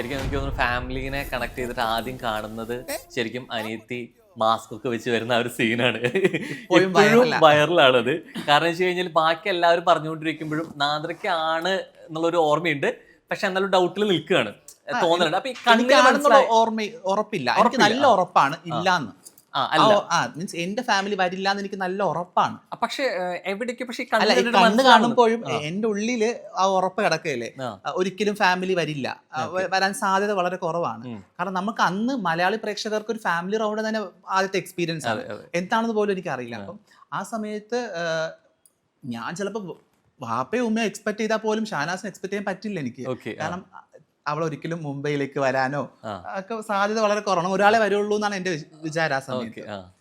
ശരിക്കും എനിക്ക് തോന്നുന്നു ഫാമിലിനെ കണക്ട് ചെയ്തിട്ട് ആദ്യം കാണുന്നത് ശരിക്കും അനിയത്തി മാസ്ക് ഒക്കെ വെച്ച് വരുന്ന ആ ഒരു സീനാണ്. ഇപ്പോഴും ഇപ്പോഴും viral ആ. വൈറലാണത്. കാരണം വെച്ച് കഴിഞ്ഞാൽ ബാക്കി എല്ലാവരും പറഞ്ഞുകൊണ്ടിരിക്കുമ്പോഴും നാദ്രയ്ക്കാണ് എന്നുള്ളൊരു ഓർമ്മയുണ്ട്. പക്ഷെ എന്നാലും ഡൗട്ടിൽ നിൽക്കുകയാണ്, തോന്നുന്നുണ്ട്. അപ്പൊ ഈ കണ്ണിൽ എനിക്കാണെന്നുള്ള മനസ്സിലായി. ഉറപ്പില്ല. എനിക്ക് നല്ല ഉറപ്പാണ് ഇല്ലാന്ന്. അല്ല മീൻസ് എന്റെ ഫാമിലി വരില്ല എന്ന് എനിക്ക് നല്ല ഉറപ്പാണ്. പക്ഷെ എവിടേക്ക് പക്ഷെ ഈ അല്ല, ഈ കണ്ണിൽ കണ്ണ് കാണുമ്പോഴും ആ. എന്റെ ഉള്ളില് ആ ഉറപ്പ് കിടക്കുകയല്ലേ. ആ. ഒരിക്കലും ഫാമിലി വരില്ല. വരാൻ സാധ്യത വളരെ കുറവാണ്. ഉം. കാരണം നമുക്ക് അന്ന് മലയാളി പ്രേക്ഷകർക്ക് ഒരു ഫാമിലി റൗണ്ട് തന്നെ ആദ്യത്തെ എക്സ്പീരിയൻസ് ആണ്. അതെ, അതെ. എന്താണെന്ന് പോലും എനിക്ക് അറിയില്ല. അപ്പം ആ സമയത്ത് ഞാൻ ചിലപ്പോൾ വാപ്പയും ഉമ്മയും എക്സ്പെക്ട് ചെയ്താൽ പോലും ഷാനാസിനെ എക്സ്പെക്ട് ചെയ്യാൻ പറ്റില്ല എനിക്ക്. Okay, കാരണം അവൾ ഒരിക്കലും മുംബൈയിലേക്ക് വരാനോ ആ. ഒക്കെ സാധ്യത വളരെ കുറവാണ്. ഒരാളെ വരുള്ളൂ എന്നാണ് എന്റെ വിചാരം ആ സമയത്ത്. ഓക്കെ. ആ